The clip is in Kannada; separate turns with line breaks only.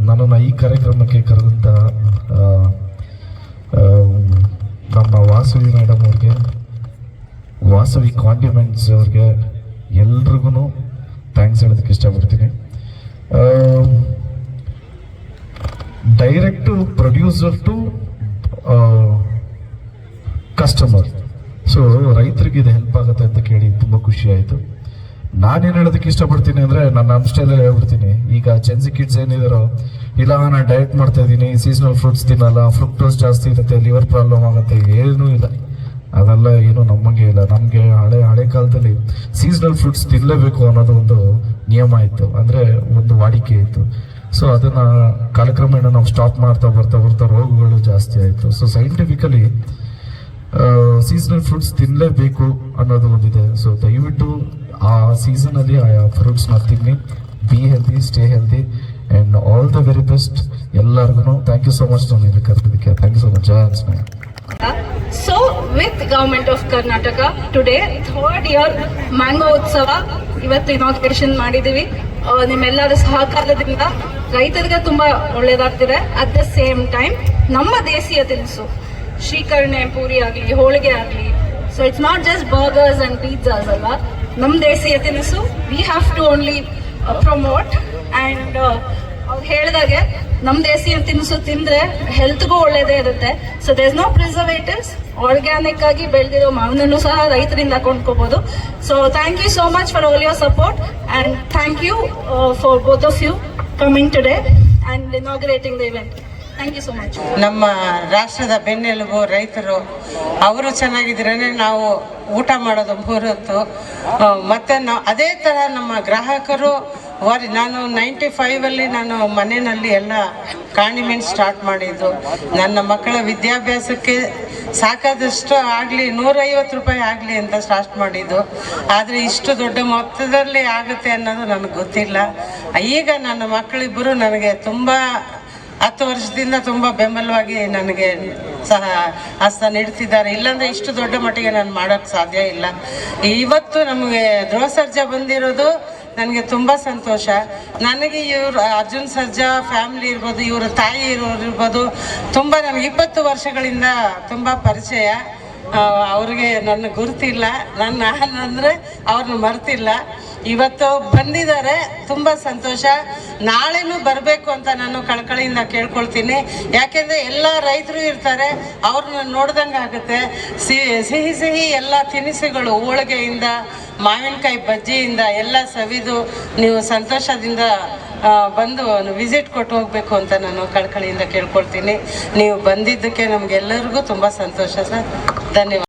ನನ್ನನ್ನು ಈ ಕಾರ್ಯಕ್ರಮಕ್ಕೆ ಕರೆದಂಥ ನಮ್ಮ ವಾಸವಿ ಮೇಡಮ್ ಅವ್ರಿಗೆ, ವಾಸವಿ ಕಾಂಡಿಮೆಂಟ್ಸ್ ಅವ್ರಿಗೆ ಎಲ್ರಿಗೂ ಥ್ಯಾಂಕ್ಸ್ ಹೇಳೋದಕ್ಕೆ ಇಷ್ಟಪಡ್ತೀನಿ. Direct producer to customer, so ರೈತರಿಗೆ ಇದು ಹೆಲ್ಪ್ ಆಗುತ್ತೆ ಅಂತ ಕೇಳಿ ತುಂಬ ಖುಷಿ ಆಯಿತು. ನಾನೇನು ಹೇಳೋದಕ್ಕೆ ಇಷ್ಟಪಡ್ತೀನಿ ಅಂದರೆ, ನನ್ನ ಸ್ಟೈಲಲ್ಲಿ ಹೇಳ್ಬಿಡ್ತೀನಿ. ಈಗ ಜೆನ್ಸಿ ಕಿಡ್ಸ್ ಏನಿದಾರೋ, ಇಲ್ಲ ನಾನು ಡಯಟ್ ಮಾಡ್ತಾ ಇದ್ದೀನಿ, ಸೀಸನಲ್ ಫ್ರೂಟ್ಸ್ ತಿನ್ನಲ್ಲ, ಫ್ರುಕ್ಟೋಸ್ ಜಾಸ್ತಿ ಇರುತ್ತೆ, ಲಿವರ್ ಪ್ರಾಬ್ಲಮ್ ಆಗುತ್ತೆ, ಏನೂ ಇಲ್ಲ. ಅದೆಲ್ಲ ಏನು ನಮಗೆ ಇಲ್ಲ. ನಮಗೆ ಹಳೆ ಕಾಲದಲ್ಲಿ ಸೀಸನಲ್ ಫ್ರೂಟ್ಸ್ ತಿನ್ನಲೇಬೇಕು ಅನ್ನೋದು ಒಂದು ನಿಯಮ ಇತ್ತು, ಅಂದರೆ ಒಂದು ವಾಡಿಕೆ ಇತ್ತು. ಸೊ ಅದನ್ನು ಕಾಲಕ್ರಮೇಣ ನಾವು ಸ್ಟಾಪ್ ಮಾಡ್ತಾ ಬರ್ತಾ ರೋಗಗಳು ಜಾಸ್ತಿ ಆಯಿತು. ಸೊ ಸೈಂಟಿಫಿಕಲಿ ಸೀಸನಲ್ ಫ್ರೂಟ್ಸ್ ತಿನ್ನಲೇಬೇಕು ಅನ್ನೋದು ಒಂದಿದೆ. ಸೊ ದಯವಿಟ್ಟು ಆ ಸೀಸನಲ್ಲಿ ಆ ಫ್ರೂಟ್ಸ್ನ ತಿನ್ನಿ. Be healthy, stay healthy, and all the very best ಎಲ್ಲರಿಗೂ. ಥ್ಯಾಂಕ್ ಯು ಸೋ ಮಚ್ ನಾನು ಇಲ್ಲಿ ಕರೆದಿದ್ದಕ್ಕೆ. Thank you so much.
So with Government of Karnataka today 3rd year mango ಉತ್ಸವ ಇವತ್ತು ಇನಾಗ್ರೇಷನ್ ಮಾಡಿದ್ದೀವಿ. ನಿಮ್ಮೆಲ್ಲರ ಸಹಕಾರದಿಂದ ರೈತರಿಗೆ ತುಂಬಾ ಒಳ್ಳೇದಾಗ್ತಿದೆ. ಅಟ್ ದ ಸೇಮ್ ಟೈಮ್ ನಮ್ಮ ದೇಶೀಯ ತಿನಿಸು ಶ್ರೀಕರಣೆ, ಪೂರಿ ಆಗಲಿ, ಹೋಳಿಗೆ ಆಗಲಿ, so it's not just burgers and pizzas ಅಲ್ಲ, ನಮ್ಮ ದೇಶೀಯ ತಿನಿಸು we have to only promote. And ಅವ್ರು ಹೇಳಿದಾಗೆ ನಮ್ಮ ದೇಶೀಯ ತಿನಿಸು ತಿಂದರೆ ಹೆಲ್ತ್ಗೂ ಒಳ್ಳೇದೇ ಇರುತ್ತೆ. So there is no preservatives. Organic ಆಗಿ ಬೆಳೆದಿರೋ ಮಾವಿನೂ ಸಹ ರೈತರಿಂದ ಕೊಂಡ್ಕೋಬಹುದು. So thank you so much for all your support and thank you for both of you coming today and inaugurating the event. Thank you so much.
ನಮ್ಮ ರಾಷ್ಟ್ರದ ಬೆನ್ನೆಲುಬು ರೈತರು, ಅವರು ಚೆನ್ನಾಗಿದ್ರೇ ನಾವು ಊಟ ಮಾಡೋದು ಹೊರತು. ಮತ್ತು ನಾವು ಅದೇ ಥರ ನಮ್ಮ ಗ್ರಾಹಕರು ನಾನು 95 ನಾನು ಮನೆಯಲ್ಲಿ ಎಲ್ಲ ಕಾಂಡಿಮೆಂಟ್ ಸ್ಟಾರ್ಟ್ ಮಾಡಿದ್ದು. ನನ್ನ ಮಕ್ಕಳ ವಿದ್ಯಾಭ್ಯಾಸಕ್ಕೆ ಸಾಕಾದಷ್ಟು ಆಗಲಿ, 150 ರೂಪಾಯಿ ಆಗಲಿ ಅಂತ ಸ್ಟಾರ್ಟ್ ಮಾಡಿದ್ದು. ಆದರೆ ಇಷ್ಟು ದೊಡ್ಡ ಮೊತ್ತದಲ್ಲಿ ಆಗುತ್ತೆ ಅನ್ನೋದು ನನಗೆ ಗೊತ್ತಿಲ್ಲ. ಈಗ ನನ್ನ ಮಕ್ಕಳಿಬ್ಬರು ನನಗೆ ತುಂಬ 10 ವರ್ಷದಿಂದ ತುಂಬ ಬೆಂಬಲವಾಗಿ ನನಗೆ ಸಹ ಹಸ್ತ ನೀಡ್ತಿದ್ದಾರೆ. ಇಲ್ಲಾಂದರೆ ಇಷ್ಟು ದೊಡ್ಡ ಮಟ್ಟಿಗೆ ನಾನು ಮಾಡೋಕ್ಕೆ ಸಾಧ್ಯ ಇಲ್ಲ. ಇವತ್ತು ನಮಗೆ ಧ್ರುವ ಸರ್ಜಾ ಬಂದಿರೋದು ನನಗೆ ತುಂಬ ಸಂತೋಷ. ನನಗೆ ಇವರು ಅರ್ಜುನ್ ಸರ್ಜಾ ಫ್ಯಾಮಿಲಿ ಇರ್ಬೋದು, ಇವರ ತಾಯಿ ಇರ್ಬೋದು, ತುಂಬ ನಮಗೆ 20 ವರ್ಷಗಳಿಂದ ತುಂಬ ಪರಿಚಯ. ಅವ್ರಿಗೆ ನನ್ನ ಗುರುತಿಲ್ಲ, ನಾನಂದರೆ ಅವ್ರನ್ನ ಮರ್ತಿಲ್ಲ. ಇವತ್ತು ಬಂದಿದ್ದಾರೆ, ತುಂಬ ಸಂತೋಷ. ನಾಳೆನೂ ಬರಬೇಕು ಅಂತ ನಾನು ಕಳಕಳಿಯಿಂದ ಕೇಳ್ಕೊಳ್ತೀನಿ. ಯಾಕೆಂದರೆ ಎಲ್ಲ ರೈತರು ಇರ್ತಾರೆ, ಅವ್ರನ್ನ ನೋಡ್ದಂಗೆ ಆಗುತ್ತೆ. ಸಿಹಿ ಎಲ್ಲ ತಿನಿಸುಗಳು, ಹೋಳಿಗೆಯಿಂದ ಮಾವಿನಕಾಯಿ ಬಜ್ಜಿಯಿಂದ ಎಲ್ಲ ಸವಿದು ನೀವು ಸಂತೋಷದಿಂದ ಬಂದು ವಿಸಿಟ್ ಕೊಟ್ಟು ಹೋಗಬೇಕು ಅಂತ ನಾನು ಕಳಕಳಿಯಿಂದ ಕೇಳ್ಕೊಳ್ತೀನಿ. ನೀವು ಬಂದಿದ್ದಕ್ಕೆ ನಮಗೆಲ್ಲರಿಗೂ ತುಂಬ ಸಂತೋಷ ಸರ್. ಧನ್ಯವಾದ.